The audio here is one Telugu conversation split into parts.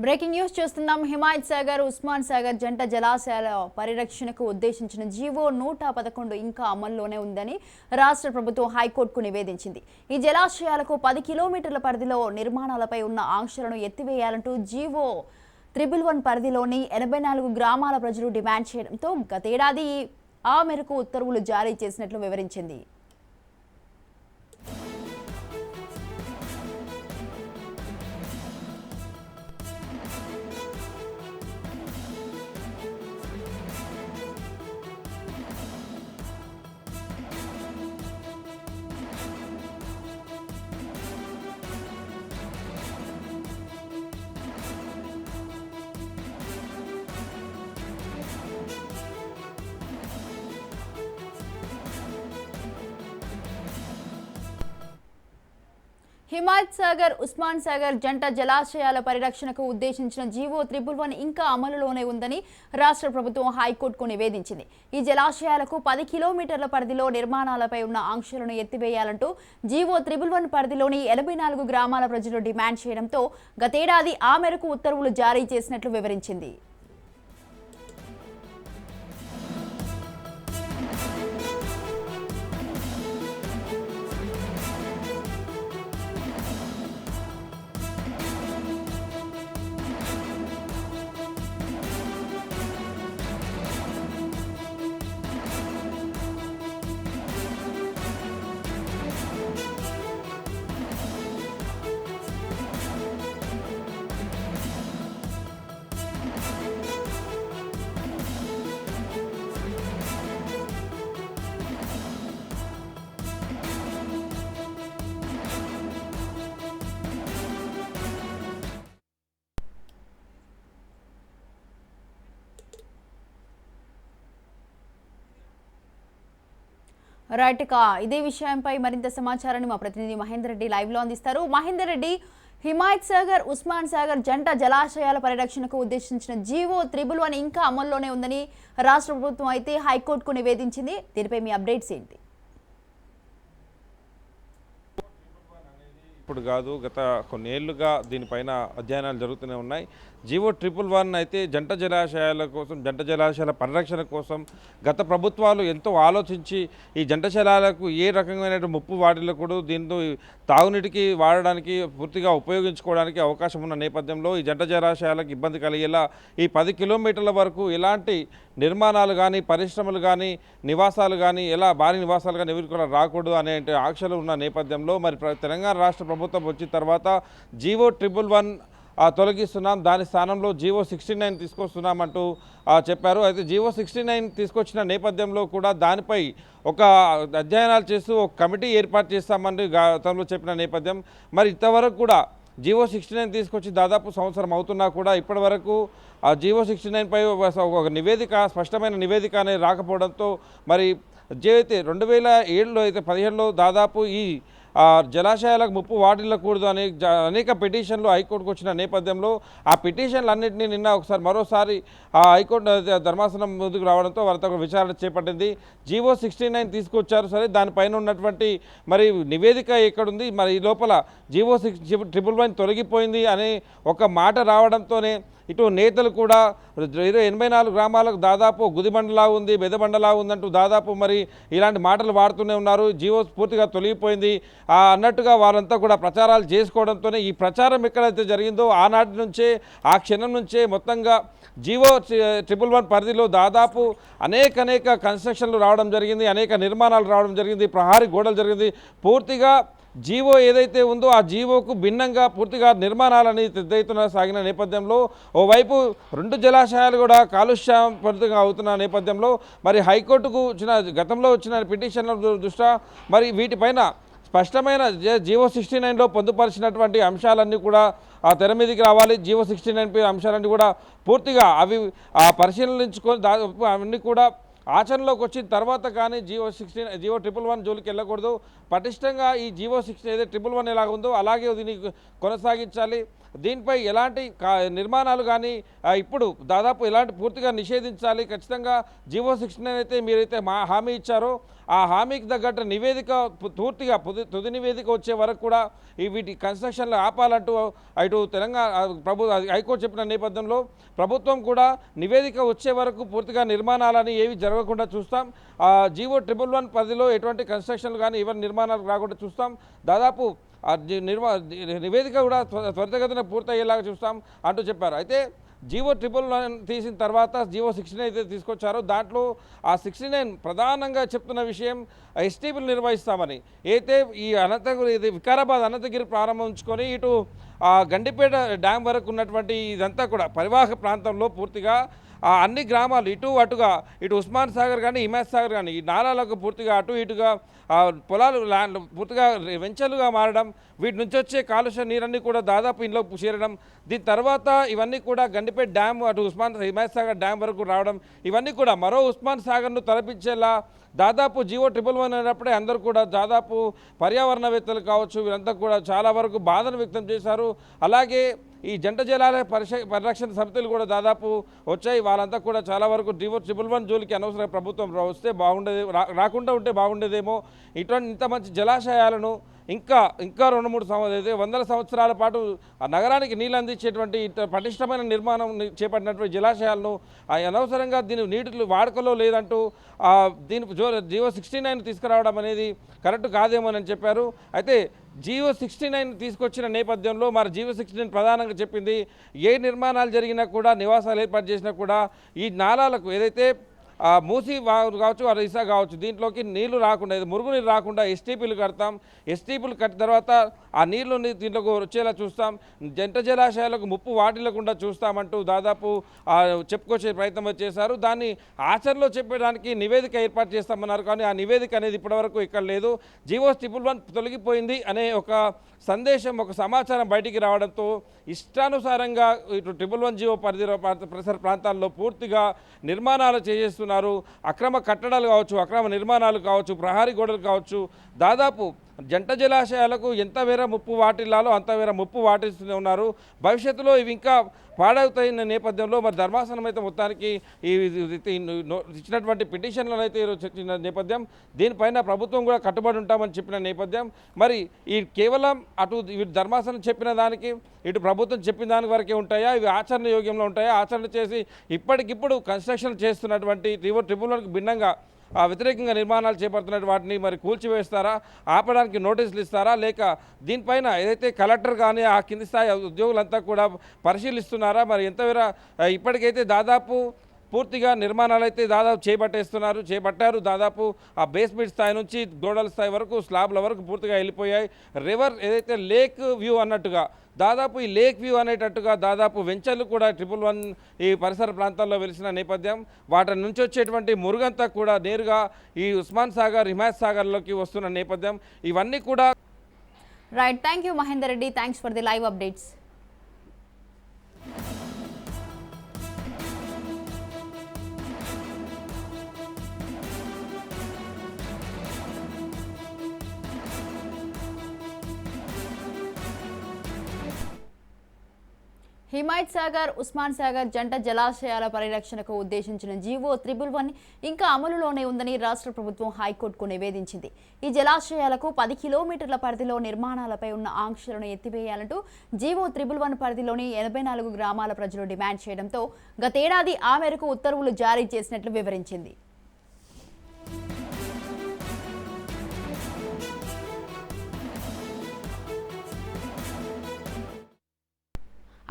బ్రేకింగ్ న్యూస్ చూస్తున్నాం. హిమాయత్ సాగర్, ఉస్మాన్ సాగర్ జంట జలాశయాల పరిరక్షణకు ఉద్దేశించిన జీవో 111 ఇంకా అమల్లోనే ఉందని రాష్ట్ర ప్రభుత్వం హైకోర్టుకు నివేదించింది. ఈ జలాశయాలకు 10 కిలోమీటర్ల పరిధిలో నిర్మాణాలపై ఉన్న ఆంక్షలను ఎత్తివేయాలంటూ జీవో 111 పరిధిలోని 84 గ్రామాల ప్రజలు డిమాండ్ చేయడంతో గతేడాది ఆ మేరకు ఉత్తర్వులు జారీ చేసినట్లు వివరించింది. హిమాయత్ సాగర్, ఉస్మాన్ సాగర్ జంట జలాశయాల పరిరక్షణకు ఉద్దేశించిన జీవో 111 ఇంకా అమలులోనే ఉందని రాష్ట్ర ప్రభుత్వం హైకోర్టుకు నివేదించింది. ఈ జలాశయాలకు 10 కిలోమీటర్ల పరిధిలో నిర్మాణాలపై ఉన్న ఆంక్షలను ఎత్తివేయాలంటూ జీవో 111 పరిధిలోని 84 గ్రామాల ప్రజలు డిమాండ్ చేయడంతో గతేడాది ఆ మేరకు ఉత్తర్వులు జారీ చేసినట్లు వివరించింది. రైట్, ఇదే విషయంపై మరింత సమాచారాన్ని మా ప్రతినిధి మహేందర్ రెడ్డి లైవ్ లో అందిస్తారు. మహేందర్ రెడ్డి, హిమాయత్ సాగర్, ఉస్మాన్ సాగర్ జంట జలాశయాల పరిరక్షణకు ఉద్దేశించిన జీవో 111 ఇంకా అమల్లోనే ఉందని రాష్ట్ర ప్రభుత్వం అయితే హైకోర్టుకు నివేదించింది. దీనిపై మీ అప్డేట్స్ ఏంటి? ఇప్పుడు కాదు, గత కొన్నేళ్లుగా దీనిపైన అధ్యయనాలు జరుగుతూనే ఉన్నాయి. జీవో 111 అయితే జంట జలాశయాల కోసం, జంట జలాశయాల పరిరక్షణ కోసం గత ప్రభుత్వాలు ఎంతో ఆలోచించి ఈ జంట జలాలకు ఏ రకమైన ముప్పు వాటిల్లకూడదు, దీంతో తాగునీటికి వాడడానికి పూర్తిగా ఉపయోగించుకోవడానికి అవకాశం ఉన్న నేపథ్యంలో ఈ జంట జలాశయాలకు ఇబ్బంది కలిగేలా ఈ 10 కిలోమీటర్ల వరకు ఎలాంటి నిర్మాణాలు కానీ, పరిశ్రమలు కానీ, నివాసాలు కానీ, ఎలా భారీ నివాసాలు కానీ ఎవరికి కూడా రాకూడదు అనే ఆంక్షలు ఉన్న నేపథ్యంలో మరి తెలంగాణ రాష్ట్ర ప్రభుత్వం వచ్చిన తర్వాత జీవో 111 తొలగిస్తున్నాం, దాని స్థానంలో జీవో 69 తీసుకొస్తున్నామంటూ చెప్పారు. అయితే జీవో 69 తీసుకొచ్చిన నేపథ్యంలో కూడా దానిపై ఒక అధ్యయనాలు చేస్తూ ఒక కమిటీ ఏర్పాటు చేస్తామని గతంలో చెప్పిన నేపథ్యం. మరి ఇంతవరకు కూడా జీవో 69 తీసుకొచ్చి దాదాపు సంవత్సరం అవుతున్నా కూడా ఇప్పటి వరకు ఆ జీవో 69 పై ఒక నివేదిక, స్పష్టమైన నివేదిక అనేది రాకపోవడంతో మరి అయితే 2007లో అయితే 2017లో దాదాపు ఈ జలాశయాలకు ముప్పు వాటిల్లకూడదు అనే అనేక పిటిషన్లు హైకోర్టుకు వచ్చిన నేపథ్యంలో ఆ పిటిషన్లన్నింటినీ నిన్న మరోసారి హైకోర్టు ధర్మాసనం ముందుకు రావడంతో వారితో విచారణ చేపట్టింది. జీవో 69 తీసుకొచ్చారు, సరే దానిపైన ఉన్నటువంటి మరి నివేదిక ఎక్కడుంది, మరి ఈ లోపల జీవో 111 తొలగిపోయింది అనే ఒక మాట రావడంతోనే ఇటు నేతలు కూడా 84 గ్రామాలకు దాదాపు గుదిబండలా ఉంది, బెదబండలా ఉందంటూ దాదాపు మరి ఇలాంటి మాటలు వాడుతూనే ఉన్నారు. జీవో పూర్తిగా తొలగిపోయింది అన్నట్టుగా వారంతా కూడా ప్రచారాలు చేసుకోవడంతోనే ఈ ప్రచారం ఎక్కడైతే జరిగిందో ఆనాటి నుంచే, ఆ క్షణం నుంచే మొత్తంగా జీవో 111 పరిధిలో దాదాపు అనేక కన్స్ట్రక్షన్లు రావడం జరిగింది, అనేక నిర్మాణాలు రావడం జరిగింది, ప్రహారీ గోడలు జరిగింది. పూర్తిగా జీవో ఏదైతే ఉందో ఆ జీవోకు భిన్నంగా పూర్తిగా నిర్మాణాలని పెద్ద ఎత్తున సాగిన నేపథ్యంలో ఓవైపు 2 జలాశయాలు కూడా కాలుష్యపరితంగా అవుతున్న నేపథ్యంలో మరి హైకోర్టుకు గతంలో వచ్చిన పిటిషన్ల దృష్ట్యా మరి వీటిపైన స్పష్టమైన జీవో 69లో పొందుపరిచినటువంటి అంశాలన్నీ కూడా తెర మీదకి రావాలి. జీవో 69 అంశాలన్నీ కూడా పూర్తిగా అవి పరిశీలించుకొని అవన్నీ కూడా ఆచరణలోకి వచ్చిన తర్వాత కానీ జీవో 111 జోలికి వెళ్ళకూడదు. పటిష్టంగా ఈ జీవో 111 ఎలాగ ఉందో అలాగే దీన్ని కొనసాగించాలి. దీనిపై ఎలాంటి నిర్మాణాలు కానీ ఇప్పుడు దాదాపు ఎలాంటి పూర్తిగా నిషేధించాలి. ఖచ్చితంగా జీవో 69 అయితే మీరైతే హామీ ఇచ్చారో ఆ హామీకి తగ్గట్టు నివేదిక పూర్తిగా తుది నివేదిక వచ్చే వరకు కూడా వీటి కన్స్ట్రక్షన్లు ఆపాలంటూ ఇటు తెలంగాణ హైకోర్టు చెప్పిన నేపథ్యంలో ప్రభుత్వం కూడా నివేదిక వచ్చే వరకు పూర్తిగా నిర్మాణాలని ఏవి జరగకుండా చూస్తాం. జీవో 111 పరిధిలో ఎటువంటి కన్స్ట్రక్షన్లు కానీ ఎవరి నిర్మాణాలు రాకుండా చూస్తాం. దాదాపు నివేదిక కూడా త్వరితగతిన పూర్తయ్యేలాగా చూస్తాం అంటూ చెప్పారు. అయితే జీవో 111 తీసిన తర్వాత జీవో 69 అయితే తీసుకొచ్చారో దాంట్లో ఆ 69 ప్రధానంగా చెప్తున్న విషయం ఎస్టీపీలు నిర్వహిస్తామని. అయితే ఈ వికారాబాద్ అనంతగిరి ప్రారంభించుకొని ఇటు గండిపేట డ్యామ్ వరకు ఉన్నటువంటి ఇదంతా కూడా పరివాహక ప్రాంతంలో పూర్తిగా అన్ని గ్రామాలు అటుగా ఉస్మాన్ సాగర్ కానీ హిమాయత్ సాగర్ కానీ ఈ నాలాలకు పూర్తిగా అటు ఇటుగా పొలాలు ల్యాండ్ పూర్తిగా వెంచర్లుగా మారడం, వీటి నుంచి వచ్చే కాలుష్య నీరన్నీ కూడా దాదాపు ఇంట్లోకి చేరడం, దీని తర్వాత ఇవన్నీ కూడా గండిపేట డ్యామ్ అటు హిమాయత్ సాగర్ డ్యామ్ వరకు రావడం, ఇవన్నీ కూడా మరో ఉస్మాన్ సాగర్ను తలపించేలా దాదాపు జీవో 111 అయినప్పుడే అందరూ కూడా దాదాపు పర్యావరణవేత్తలు కావచ్చు వీరంతా కూడా చాలా వరకు బాధను వ్యక్తం చేశారు. అలాగే ఈ జంట జలాల పరిరక్షణ సమితులు కూడా దాదాపు వచ్చాయి. వాళ్ళంతా కూడా చాలా వరకు జీవో 111 జోలికి అనవసరంగా ప్రభుత్వం వస్తే బాగుండేది, రాకుండా ఉంటే బాగుండేదేమో. ఇటువంటి ఇంత మంచి జలాశయాలను ఇంకా 2-3 వందల సంవత్సరాల పాటు ఆ నగరానికి నీళ్ళు అందించేటువంటి పటిష్టమైన నిర్మాణం చేపట్టినటువంటి జలాశయాలను అనవసరంగా నీటి వాడుకలో లేదంటూ జీవో 69 తీసుకురావడం అనేది కరెక్ట్ కాదేమోనని చెప్పారు. అయితే జీవో 69 తీసుకొచ్చిన నేపథ్యంలో మరి జీవో 69 ప్రధానంగా చెప్పింది ఏ నిర్మాణాలు జరిగినా కూడా నివాసాలు ఏర్పాటు చేసినా కూడా ఈ నాలాలకు ఏదైతే మూసి కావచ్చు రీసా కావచ్చు దీంట్లోకి నీళ్లు రాకుండా మురుగునీరు రాకుండా ఎస్టీపీలు కడతాం. ఎస్టీపీలు కట్టిన తర్వాత ఆ నీళ్లు దీంట్లోకి వచ్చేలా చూస్తాం. జంట జలాశయాలకు ముప్పు వాటిల్లకుండా చూస్తామంటూ దాదాపు చెప్పుకొచ్చే ప్రయత్నం చేశారు. దాన్ని ఆచరణలో చెప్పడానికి నివేదిక ఏర్పాటు చేస్తామన్నారు. కానీ ఆ నివేదిక అనేది ఇప్పటివరకు ఇక్కడ లేదు. జీవో 111 తొలగిపోయింది అనే ఒక సందేశం, ఒక సమాచారం బయటికి రావడంతో ఇష్టానుసారంగా ఇటు 111 జీవో పరిసర ప్రాంతాల్లో పూర్తిగా నిర్మాణాలు చేసేస్తున్నారు. అక్రమ కట్టడాలు కావచ్చు, అక్రమ నిర్మాణాలు కావచ్చు, ప్రహారీ గోడలు కావచ్చు, దాదాపు జంట జలాశయాలకు ఎంత వేర ముప్పు వాటిల్లాలో అంత వేర ముప్పు వాటిస్తూనే ఉన్నారు. భవిష్యత్తులో ఇవి ఇంకా పాడవుతాయిన నేపథ్యంలో మరి ధర్మాసనం అయితే మొత్తానికి ఇచ్చినటువంటి పిటిషన్లను అయితే చర్చించిన నేపథ్యం, దీనిపైన ప్రభుత్వం కూడా కట్టుబడి ఉంటామని చెప్పిన నేపథ్యం, మరి ఈ కేవలం అటు ధర్మాసనం చెప్పిన దానికి ఇటు ప్రభుత్వం చెప్పిన దాని వరకే ఉంటాయా, ఇవి ఆచరణ యోగ్యంలో ఉంటాయా, ఆచరణ చేసి ఇప్పటికిప్పుడు కన్స్ట్రక్షన్ చేస్తున్నటువంటి జీవో 111కు భిన్నంగా వ్యతిరేకంగా నిర్మాణాలు చేపడుతున్న వాటిని మరి కూల్చివేస్తారా, ఆపడానికి నోటీసులు ఇస్తారా, లేక దీనిపైన ఏదైతే కలెక్టర్ కానీ ఆ కింది స్థాయి ఉద్యోగులంతా కూడా పరిశీలిస్తున్నారా, మరి ఎంతవర ఇప్పటికైతే దాదాపు పూర్తిగా నిర్మాణాలు అయితే దాదాపు చేపట్టారు. దాదాపు ఆ బేస్మెంట్ స్థాయి నుంచి గోడల స్థాయి వరకు స్లాబ్ల వరకు పూర్తిగా వెళ్ళిపోయాయి. రివర్ ఏదైతే లేక్ వ్యూ అన్నట్టుగా దాదాపు ఈ లేక్ వ్యూ అనేటట్టుగా దాదాపు వెంచర్లు కూడా 111 ఈ పరిసర ప్రాంతాల్లో వెలిసిన నేపథ్యం, వాటి నుంచి వచ్చేటువంటి మురుగంతా కూడా నేరుగా ఈ ఉస్మాన్ సాగర్ హిమాయత్ సాగర్లోకి వస్తున్న నేపథ్యం, ఇవన్నీ కూడా right. Thank you Mahender Reddy, thanks for the live updates. Himayat Sagar, Osman Sagar జంట జలాశయాల పరిరక్షణకు ఉద్దేశించిన జీవో 111 ఇంకా అమలులోనే ఉందని రాష్ట్ర ప్రభుత్వం హైకోర్టుకు నివేదించింది. ఈ జలాశయాలకు 10 కిలోమీటర్ల పరిధిలో నిర్మాణాలపై ఉన్న ఆంక్షలను ఎత్తివేయాలంటూ జీవో 111 పరిధిలోని 84 గ్రామాల ప్రజలు డిమాండ్ చేయడంతో గతేడాది ఆ మేరకు ఉత్తర్వులు జారీ చేసినట్లు వివరించింది.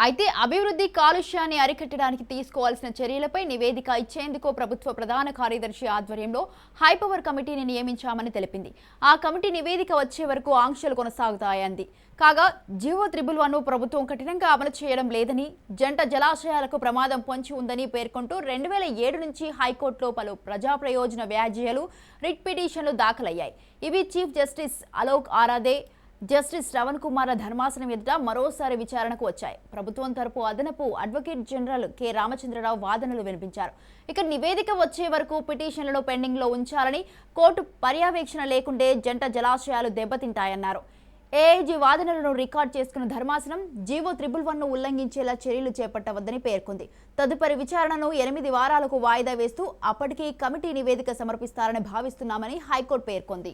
అయితే అభివృద్ధి కాలుష్యాన్ని అరికట్టడానికి తీసుకోవాల్సిన చర్యలపై నివేదిక ఇచ్చేందుకు ప్రభుత్వ ప్రధాన కార్యదర్శి ఆధ్వర్యంలో హైపవర్ కమిటీని నియమించామని తెలిపింది. ఆ కమిటీ నివేదిక వచ్చే వరకు ఆంక్షలు కొనసాగుతాయంది. కాగా జీవో 111ను ప్రభుత్వం కఠినంగా అమలు చేయడం లేదని, జంట జలాశయాలకు ప్రమాదం పొంచి ఉందని పేర్కొంటూ 2007 నుంచి హైకోర్టులో పలు ప్రజా ప్రయోజన వ్యాజ్యాలు, రిట్ పిటిషన్లు దాఖలయ్యాయి. ఇవి chief justice Alok Aradhe, justice Shravan Kumar ధర్మాసనం ఎదుట మరోసారి విచారణకు వచ్చాయి. ప్రభుత్వం తరపు అదనపు అడ్వకేట్ జనరల్ కె రామచంద్రరావు వాదనలు వినిపించారు. ఇక నివేదిక వచ్చే వరకు పిటిషన్లను పెండింగ్ లో ఉంచాలని, కోర్టు పర్యవేక్షణ లేకుంటే జంట జలాశయాలు దెబ్బతింటాయన్నారు. ఏఐజీ వాదనలను రికార్డ్ చేసుకున్న ధర్మాసనం జీవో 111ను ఉల్లంఘించేలా చర్యలు చేపట్టవద్దని పేర్కొంది. తదుపరి విచారణను 8 వారాలకు వాయిదా వేస్తూ అప్పటికి కమిటీ నివేదిక సమర్పిస్తారని భావిస్తున్నామని హైకోర్టు పేర్కొంది.